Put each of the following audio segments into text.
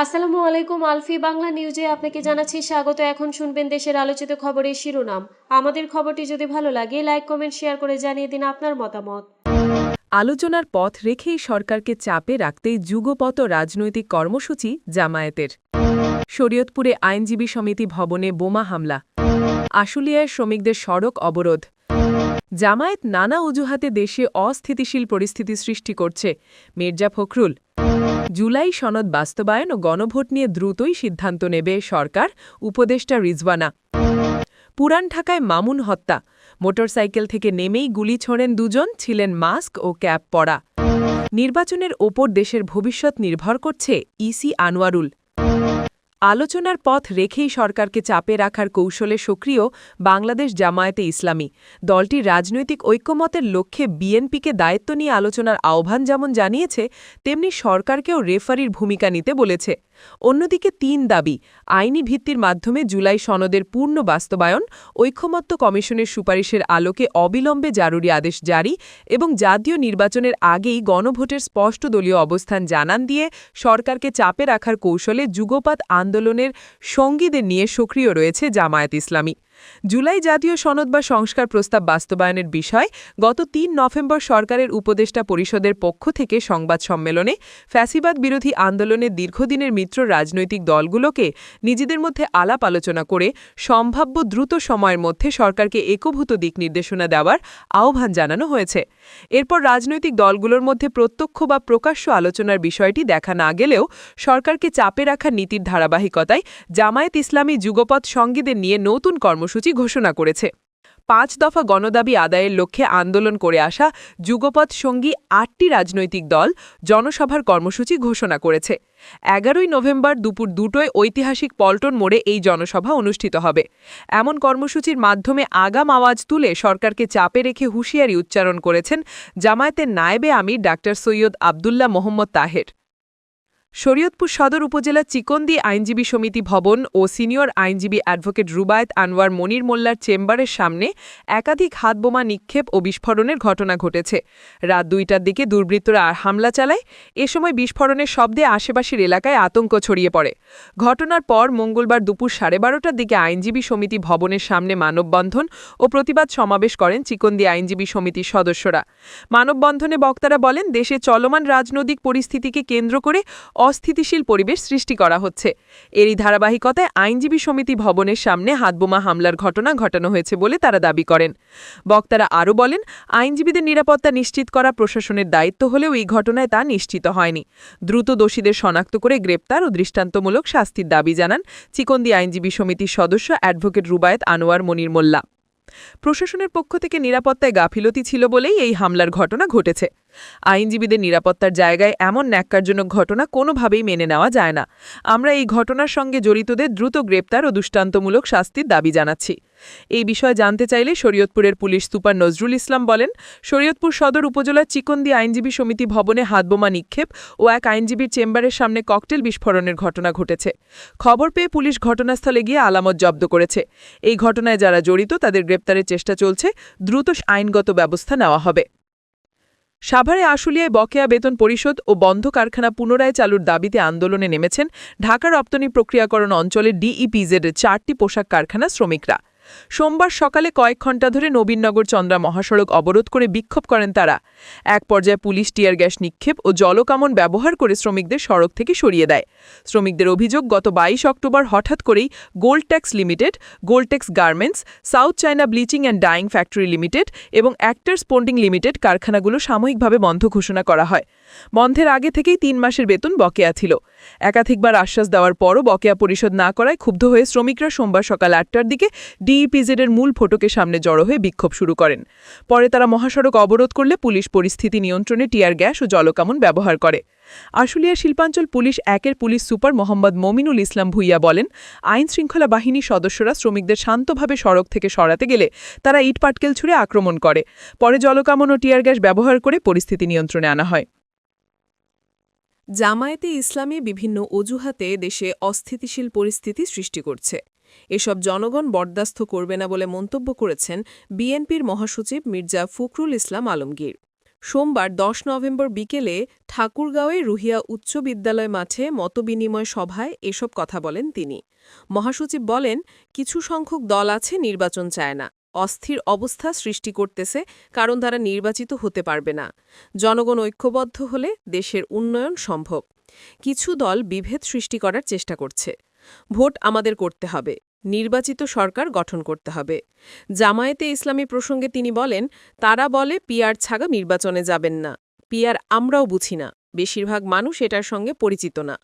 আসসালামু আলাইকুম। আলফি বাংলা নিউজে আপনাকে জানাচ্ছি স্বাগত। এখন শুনবেন দেশের আলোচিত খবরের শিরোনাম। আমাদের খবরটি যদি ভালো লাগে লাইক কমেন্ট শেয়ার করে জানিয়ে দিন আপনার মতামত। আলোচনার পথ রেখেই সরকারকে চাপে রাখতেই যুগপৎ রাজনৈতিক কর্মসূচি জামায়াতের। শরীয়তপুরে আইনজীবী সমিতি ভবনে বোমা হামলা। আশুলিয়ায় শ্রমিকদের সড়ক অবরোধ। জামায়াত নানা অজুহাতে দেশে অস্থিতিশীল পরিস্থিতি সৃষ্টি করছে, মির্জা ফখরুল। জুলাই সনদ বাস্তবায়ন ও গণভোট নিয়ে দ্রুতই সিদ্ধান্ত নেবে সরকার, উপদেষ্টা রিজওয়ানা। পুরান ঢাকায় মামুন হত্যা, মোটরসাইকেল থেকে নেমেই গুলি ছোড়েন দুজন, ছিলেন মাস্ক ও ক্যাপ পরা। নির্বাচনের ওপর দেশের ভবিষ্যৎ নির্ভর করছে, ইসি আনোয়ারুল। আলোচনার পথ রেখেই সরকারকে চাপে রাখার কৌশলে সক্রিয় বাংলাদেশ জামায়াতে ইসলামী। দলটির রাজনৈতিক ঐক্যমতের লক্ষ্যে বিএনপিকে দায়িত্ব নিয়ে আলোচনার আহ্বান যেমন জানিয়েছে, তেমনি সরকারকেও রেফারির ভূমিকা নিতে বলেছে। অন্যদিকে ৩ দাবি: আইনি ভিত্তির মাধ্যমে জুলাই সনদের পূর্ণ বাস্তবায়ন, ঐকমত্য কমিশনের সুপারিশের আলোকে অবিলম্বে জরুরি আদেশ জারি এবং জাতীয় নির্বাচনের আগেই গণভোটের স্পষ্ট দলীয় অবস্থান জানান দিয়ে সরকারকে চাপে রাখার কৌশলে যুগপাত আন্দোলনের সঙ্গীদের নিয়ে সক্রিয় রয়েছে জামায়াত ইসলামী। জুলাই জাতীয় সনদ বা সংস্কার প্রস্তাব বাস্তবায়নের বিষয় গত ৩ নভেম্বর সরকারের উপদেষ্টা পরিষদের পক্ষ থেকে সংবাদ সম্মেলনে ফ্যাসিবাদ বিরোধী আন্দোলনের দীর্ঘদিনের মিত্র রাজনৈতিক দলগুলোকে নিজেদের মধ্যে আলাপ আলোচনা করে সম্ভাব্য দ্রুত সময়ের মধ্যে সরকারকে একীভূত দিক নির্দেশনা দেওয়ার আহ্বান জানানো হয়েছে। এরপর রাজনৈতিক দলগুলোর মধ্যে প্রত্যক্ষ বা প্রকাশ্য আলোচনার বিষয়টি দেখা না গেলেও সরকারকে চাপে রাখার নীতির ধারাবাহিকতায় জামায়াত ইসলামী যুগপৎ সঙ্গীদের নিয়ে নতুন কর্মসূচি ঘোষণা করেছে। ৫ দফা গণদাবি আদায়ের লক্ষ্যে আন্দোলন করে আসা যুগপৎ সঙ্গী ৮টি রাজনৈতিক দল জনসভার কর্মসূচি ঘোষণা করেছে। ১১ই নভেম্বর দুপুর ২টোয় ঐতিহাসিক পল্টন মোড়ে এই জনসভা অনুষ্ঠিত হবে। এমন কর্মসূচির মাধ্যমে আগাম আওয়াজ তুলে সরকারকে চাপে রেখে হুঁশিয়ারি উচ্চারণ করেছেন জামায়াতের নায়েবে আমির ডাক্তার সৈয়দ আবদুল্লাহ মোহাম্মদ তাহের। শরীয়তপুর সদর উপজেলা চিকন্দি আইনজীবী সমিতি ভবন ও সিনিয়র আইনজীবী অ্যাডভোকেট রুবায়েত আনোয়ার মনির মোল্লার চেম্বারের সামনে একাধিক হাতবোমা নিক্ষেপ ও বিস্ফোরণের ঘটনা ঘটেছে। রাত ২টার দিকে দুর্বৃত্তরা হামলা চালায়। এ সময় বিস্ফোরণের শব্দে আশেপাশের এলাকায় আতঙ্ক ছড়িয়ে পড়ে। ঘটনার পর মঙ্গলবার দুপুর 12:30টার দিকে আইনজীবী সমিতি ভবনের সামনে মানববন্ধন ও প্রতিবাদ সমাবেশ করেন চিকন্দি আইনজীবী সমিতির সদস্যরা। মানববন্ধনে বক্তারা বলেন, দেশে চলমান রাজনৈতিক পরিস্থিতিকে কেন্দ্র করে অস্থিতিশীল পরিবেশ সৃষ্টি করা হচ্ছে। এরই ধারাবাহিকতায় আইনজীবী সমিতি ভবনের সামনে হাতবোমা হামলার ঘটনা ঘটানো হয়েছে বলে তারা দাবি করেন। বক্তারা আরও বলেন, আইনজীবীদের নিরাপত্তা নিশ্চিত করা প্রশাসনের দায়িত্ব হলেও এই ঘটনায় তা নিশ্চিত হয়নি। দ্রুত দোষীদের শনাক্ত করে গ্রেপ্তার ও দৃষ্টান্তমূলক শাস্তির দাবি জানান চিকন্দি আইনজীবী সমিতির সদস্য অ্যাডভোকেট রুবায়েত আনোয়ার মনির মোল্লা। প্রশাসনের পক্ষ থেকে নিরাপত্তায় গাফিলতি ছিল বলেই এই হামলার ঘটনা ঘটেছে। আইনজীবীদের নিরাপত্তার জায়গায় এমন ন্যাক্কারজনক ঘটনা কোনোভাবেই মেনে নেওয়া যায় না। আমরা এই ঘটনার সঙ্গে জড়িতদের দ্রুত গ্রেপ্তার ও দৃষ্টান্তমূলক শাস্তির দাবি জানাচ্ছি। এই বিষয়ে জানতে চাইলে শরীয়তপুরের পুলিশ সুপার নজরুল ইসলাম বলেন, শরীয়তপুর সদর উপজেলার চিকন্দি আইনজীবী সমিতি ভবনে হাতবোমা নিক্ষেপ ও এক আইনজীবীর চেম্বারের সামনে ককটেল বিস্ফোরণের ঘটনা ঘটেছে। খবর পেয়ে পুলিশ ঘটনাস্থলে গিয়ে আলামত জব্দ করেছে। এই ঘটনায় যারা জড়িত তাদের গ্রেপ্তারের চেষ্টা চলছে। দ্রুত আইনগত ব্যবস্থা নেওয়া হবে। সাভারে আশুলিয়ায় বকেয়া বেতন পরিশোধ ও বন্ধ কারখানা পুনরায় চালুর দাবিতে আন্দোলনে নেমেছেন ঢাকা রপ্তানি প্রক্রিয়াকরণ অঞ্চলের ডিইপিজেডের 4টি পোশাক কারখানা শ্রমিকরা। সোমবার সকালে কয়েক ঘণ্টা ধরে নবীনগর চন্দ্রা মহাসড়ক অবরোধ করে বিক্ষোভ করেন তারা। এক পর্যায়ে পুলিশ টিয়ার গ্যাস নিক্ষেপ ও জলকামন ব্যবহার করে শ্রমিকদের সড়ক থেকে সরিয়ে দেয়। শ্রমিকদের অভিযোগ, গত 22 অক্টোবর হঠাৎ করেই Goldtex limited, Goldtex garments, south China bleaching and dyeing factory limited এবং অ্যাক্টার্স স্পন্ডিং লিমিটেড কারখানাগুলো সাময়িকভাবে বন্ধ ঘোষণা করা হয়। বন্ধের আগে থেকেই 3 মাসের বেতন বকেয়া ছিল। একাধিকবার আশ্বাস দেওয়ার পরও বকেয়া পরিশোধ না করায় ক্ষুব্ধ হয়ে শ্রমিকরা সোমবার সকাল 8টার দিকে ডিইপিজেডের মূল ফটকের সামনে জড়ো হয়ে বিক্ষোভ শুরু করেন। পরে তারা মহাসড়ক অবরোধ করলে পুলিশ পরিস্থিতি নিয়ন্ত্রণে টিয়ার গ্যাস ও জলকামন ব্যবহার করে। আশুলিয়া শিল্পাঞ্চল পুলিশ 1-এর পুলিশ সুপার মোহাম্মদ মমিনুল ইসলাম ভুইয়া বলেন, আইন শৃঙ্খলা বাহিনী সদস্যরা শ্রমিকদের শান্তভাবে সড়ক থেকে সরাতে গেলে তারা ইট পাটকেল ছুঁড়ে আক্রমণ করে। পরে জলকামন ও টিয়ার গ্যাস ব্যবহার করে পরিস্থিতি নিয়ন্ত্রণে আনা হয়। জামায়াতে ইসলামী বিভিন্ন অজুহাতে দেশে অস্থিতিশীল পরিস্থিতি সৃষ্টি করছে। এসব জনগণ বরদাস্ত করবে না বলে মন্তব্য করেছেন বিএনপির মহাসচিব মির্জা ফখরুল ইসলাম আলমগীর। সোমবার ১০ নভেম্বর বিকেলে ঠাকুরগাঁওয়ে রুহিয়া উচ্চ বিদ্যালয় মাঠে মতবিনিময় সভায় এসব কথা বলেন তিনি। মহাসচিব বলেন, কিছু সংখ্যক দল আছে নির্বাচন চায় না, অস্থির অবস্থা সৃষ্টি করতেছে, কারণ তারা নির্বাচিত হতে পারবে না। জনগণ ঐক্যবদ্ধ হলে দেশের উন্নয়ন সম্ভব। কিছু দল বিভেদ সৃষ্টি করার চেষ্টা করছে। ভোট আমাদের করতে হবে, নির্বাচিত সরকার গঠন করতে হবে। জামায়াতে ইসলামী প্রসঙ্গে তিনি বলেন, তারা বলে পিআর ছাড়া নির্বাচনে যাবেন না। পিআর আমরাও বুঝি না, বেশিরভাগ মানুষ এটার সঙ্গে পরিচিত না।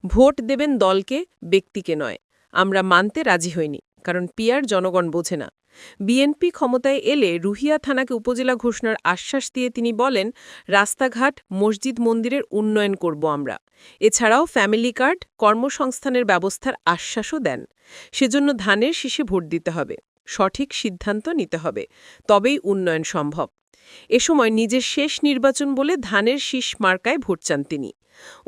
ভোট দেবেন দলকে, ব্যক্তিকে নয়। আমরা মানতে রাজি হইনি, কারণ পিআর জনগণ বোঝে না। বিএনপি ক্ষমতায় এলে রুহিয়া থানাকে উপজেলা ঘোষণার আশ্বাস দিয়ে তিনি বলেন, রাস্তাঘাট, মসজিদ মন্দিরের উন্নয়ন করব আমরা। এছাড়াও ফ্যামিলি কার্ড, কর্মসংস্থানের ব্যবস্থার আশ্বাসও দেন। সেজন্য ধানের শীষে ভোট দিতে হবে, সঠিক সিদ্ধান্ত নিতে হবে, তবেই উন্নয়ন সম্ভব। এ সময় নিজের শেষ নির্বাচন বলে ধানের শীষ মার্কায় ভোট চান তিনি।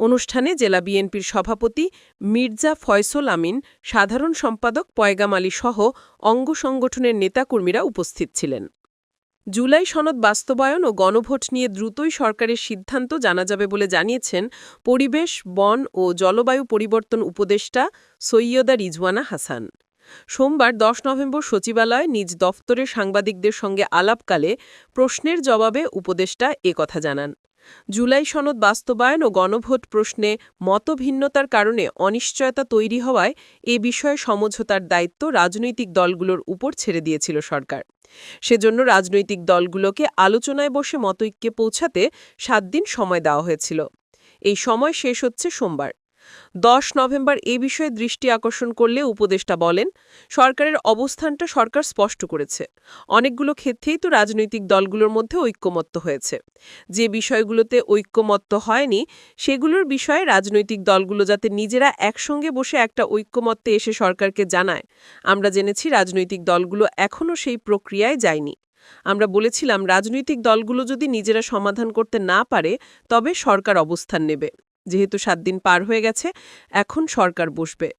অনুষ্ঠানে জেলা বিএনপির সভাপতি মির্জা ফয়সল আমিন, সাধারণ সম্পাদক পয়গাম আলী সহ অঙ্গ সংগঠনের নেতাকর্মীরা উপস্থিত ছিলেন। জুলাই সনদ বাস্তবায়ন ও গণভোট নিয়ে দ্রুতই সরকারের সিদ্ধান্ত জানা যাবে বলে জানিয়েছেন পরিবেশ, বন ও জলবায়ু পরিবর্তন উপদেষ্টা সৈয়দা রিজওয়ানা হাসান। সোমবার ১০ নভেম্বর সচিবালয়ে নিজ দফতরে সাংবাদিকদের সঙ্গে আলাপকালে প্রশ্নের জবাবে উপদেষ্টা কথা জানান। জুলাই সনদ বাস্তবায়ন ও গণভোট প্রশ্নে মতভিন্নতার কারণে অনিশ্চয়তা তৈরি হওয়ায় এ বিষয়ে সমঝোতার দায়িত্ব রাজনৈতিক দলগুলোর উপর ছেড়ে দিয়েছিল সরকার। সেজন্য রাজনৈতিক দলগুলোকে আলোচনায় বসে মতৈক্যে পৌঁছাতে ৭ দিন সময় দেওয়া হয়েছিল। এই সময় শেষ হচ্ছে সোমবার। ১০ নভেম্বর এ বিষয়ে দৃষ্টি আকর্ষণ করলে উপদেষ্টা বলেন, সরকারের অবস্থানটা সরকার স্পষ্ট করেছে। অনেকগুলো ক্ষেত্রেই তো রাজনৈতিক দলগুলোর মধ্যে ঐক্যমত্য হয়েছে। যে বিষয়গুলোতে ঐক্যমত্য হয়নি, সেগুলোর বিষয়ে রাজনৈতিক দলগুলো যাতে নিজেরা একসঙ্গে বসে একটা ঐক্যমত্যে এসে সরকারকে জানায়। আমরা জেনেছি রাজনৈতিক দলগুলো এখনও সেই প্রক্রিয়ায় যায়নি। আমরা বলেছিলাম, রাজনৈতিক দলগুলো যদি নিজেরা সমাধান করতে না পারে, তবে সরকার অবস্থান নেবে। যেহেতু ৭ দিন পার হয়ে গেছে, এখন সরকার বসবে।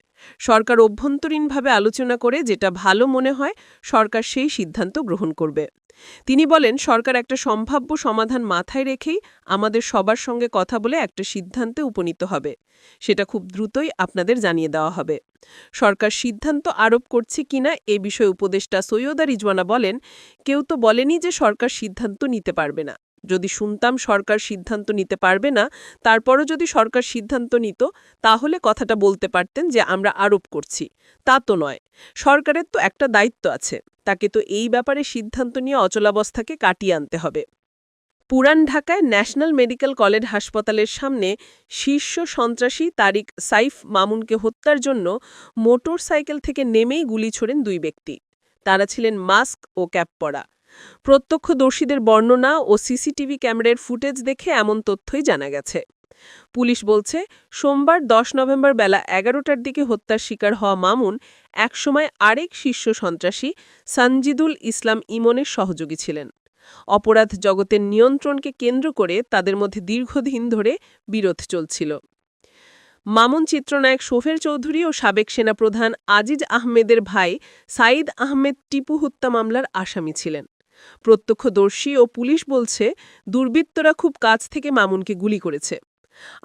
সরকার অভ্যন্তরীণভাবে আলোচনা করে যেটা ভালো মনে হয়, সরকার সেই সিদ্ধান্ত গ্রহণ করবে। তিনি বলেন, সরকার একটা সম্ভাব্য সমাধান মাথায় রেখেই আমাদের সবার সঙ্গে কথা বলে একটা সিদ্ধান্তে উপনীত হবে। সেটা খুব দ্রুতই আপনাদের জানিয়ে দেওয়া হবে। সরকার সিদ্ধান্ত আরোপ করছে কিনা এ বিষয়ে উপদেষ্টা সৈয়দা রিজওয়ানা বলেন, কেউ তো বলেনি যে সরকার সিদ্ধান্ত নিতে পারবে না। যদি শুনতাম সরকার সিদ্ধান্ত নিতে পারবে না, তারপরও যদি সরকার সিদ্ধান্ত নিত, তাহলে কথাটা বলতে পারতেন যে আমরা আরোপ করছি। তা তো নয়। সরকারের তো একটা দায়িত্ব আছে, তাকে তো এই ব্যাপারে সিদ্ধান্ত নিয়ে অচলাবস্থাকে কাটিয়ে আনতে হবে। পুরান ঢাকায় ন্যাশনাল মেডিকেল কলেজ হাসপাতালের সামনে শীর্ষ সন্ত্রাসী তারিক সাইফ মামুনকে হত্যার জন্য মোটর সাইকেল থেকে নেমেই গুলি ছোড়েন ২ ব্যক্তি। তারা ছিলেন মাস্ক ও ক্যাপ পরা। প্রত্যক্ষদর্শীদের বর্ণনা ও সিসিটিভি ক্যামেরার ফুটেজ দেখে এমন তথ্যই জানা গেছে। পুলিশ বলছে, সোমবার ১০ নভেম্বর বেলা ১১টার দিকে হত্যার শিকার হওয়া মামুন একসময় আরেক শীর্ষ সন্ত্রাসী সানজিদুল ইসলাম ইমনের সহযোগী ছিলেন। অপরাধ জগতের নিয়ন্ত্রণকে কেন্দ্র করে তাদের মধ্যে দীর্ঘদিন ধরে বিরোধ চলছিল। মামুন চিত্রনায়ক শোফের চৌধুরী ও সাবেক সেনাপ্রধান আজিজ আহমেদের ভাই সাঈদ আহমেদ টিপু হত্যা মামলার আসামি ছিলেন। প্রত্যক্ষদর্শী ও পুলিশ বলছে, দুর্বৃত্তরা খুব কাছ থেকে মামুনকে গুলি করেছে।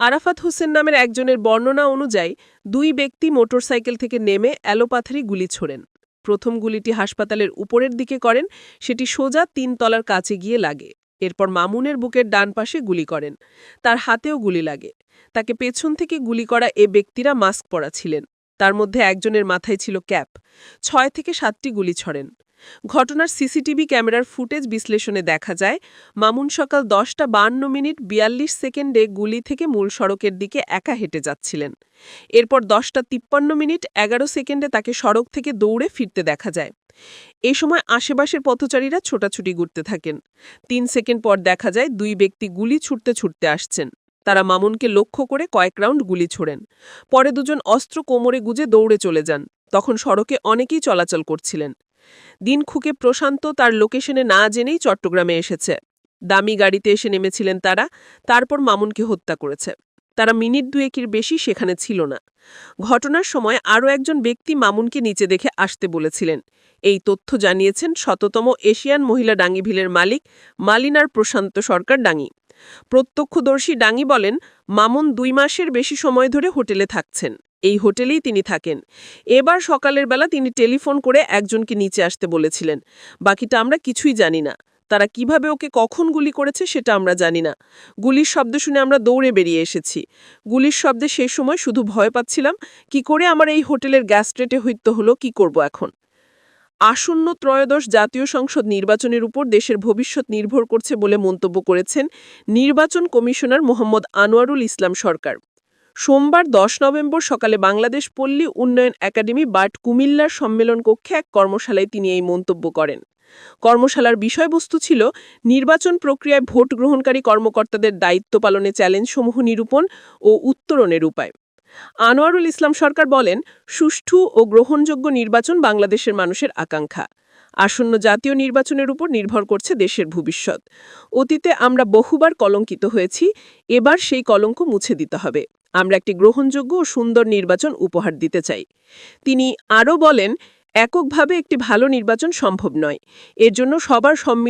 আরাফাত হোসেন নামের একজনের বর্ণনা অনুযায়ী ২ ব্যক্তি মোটরসাইকেল থেকে নেমে এলোপাথারি গুলি ছোড়েন। প্রথম গুলিটি হাসপাতালের উপরের দিকে করেন, সেটি সোজা ৩ তলার কাছে গিয়ে লাগে। এরপর মামুনের বুকের ডান পাশে গুলি করেন। তার হাতেও গুলি লাগে। তাকে পেছন থেকে গুলি করা এ ব্যক্তিরা মাস্ক পরা ছিলেন। তার মধ্যে একজনের মাথায় ছিল ক্যাপ। ৬ থেকে ৭টি গুলি ছড়েন। ঘটনার সিসিটিভি ক্যামেরার ফুটেজ বিশ্লেষণে দেখা যায়, মামুন সকাল ১০:৫২ ৪২ সেকেন্ডে গুলি থেকে মূল সড়কের দিকে একা হেঁটে যাচ্ছিলেন। এরপর ১০:৫৩ ১১ সেকেন্ডে তাকে সড়ক থেকে দৌড়ে ফিরতে দেখা যায়। এ সময় আশেপাশের পথচারীরা ছোটাছুটি ঘুরতে থাকেন। ৩ সেকেন্ড পর দেখা যায় ২ ব্যক্তি গুলি ছুটতে ছুটতে আসছেন। তারা মামুনকে লক্ষ্য করে কয়েক রাউন্ড গুলি ছোড়েন। পরে দুজন অস্ত্র কোমরে গুজে দৌড়ে চলে যান। তখন সড়কে অনেকেই চলাচল করছিলেন। দিন খুকে প্রশান্ত তার লোকেশনে না জেনেই চট্টগ্রামে এসেছে। দামি গাড়িতে এসে নেমেছিলেন তারা, তারপর মামুনকে হত্যা করেছে। তারা মিনিট দুয়েকের বেশি সেখানে ছিল না। ঘটনার সময় আরও একজন ব্যক্তি মামুনকে নিচে দেখে আসতে বলেছিলেন। এই তথ্য জানিয়েছেন শততম এশিয়ান মহিলা ডাঙ্গিভিলের মালিক মালিনার প্রশান্ত সরকার ডাঙ্গি। প্রত্যক্ষদর্শী ডাঙ্গি বলেন, মামুন 2 মাসের বেশি সময় ধরে হোটেলে থাকছেন। এই হোটেলেই তিনি থাকেন। এবার সকালের বেলা তিনি টেলিফোন করে একজনকে নিচে আসতে বলেছিলেন। বাকিটা আমরা কিছুই জানি না। তারা কিভাবে ওকে কখন গুলি করেছে সেটা আমরা জানি না। গুলির শব্দ শুনে আমরা দৌড়ে বেরিয়ে এসেছি। গুলির শব্দে সেই সময় শুধু ভয় পাচ্ছিলাম, কি করে আমার এই হোটেলের গ্যাস্ট্রেটে হইতে হলো, কি করব এখন। আসন্ন ত্রয়োদশ জাতীয় সংসদ নির্বাচনের উপর দেশের ভবিষ্যৎ নির্ভর করছে বলে মন্তব্য করেছেন নির্বাচন কমিশনার মোহাম্মদ আনোয়ারুল ইসলাম সরকার। সোমবার 10 নভেম্বর সকালে বাংলাদেশ পল্লী উন্নয়ন একাডেমি বাট কুমিল্লার সম্মেলন কক্ষে এক কর্মশালায় তিনি এই মন্তব্য করেন। কর্মশালার বিষয়বস্তু ছিল নির্বাচন প্রক্রিয়ায় ভোট গ্রহণকারী কর্মকর্তাদের দায়িত্ব পালনে চ্যালেঞ্জসমূহ নিরূপণ ও উত্তরণের উপায়। আনোয়ারুল ইসলাম সরকার বলেন, সুষ্ঠু ও গ্রহণযোগ্য নির্বাচন বাংলাদেশের মানুষের আকাঙ্ক্ষা। আসন্ন জাতীয় নির্বাচনের উপর নির্ভর করছে দেশের ভবিষ্যৎ। অতীতে আমরা বহুবার কলঙ্কিত হয়েছি, এবার সেই কলঙ্ক মুছে দিতে হবে। আমরা একটি গ্রহণযোগ্য ও সুন্দর নির্বাচন উপহার দিতে চাই। তিনি আরও বলেন, এককভাবে একটি ভালো নির্বাচন সম্ভব নয়। এর জন্য সবার সম্মিলিত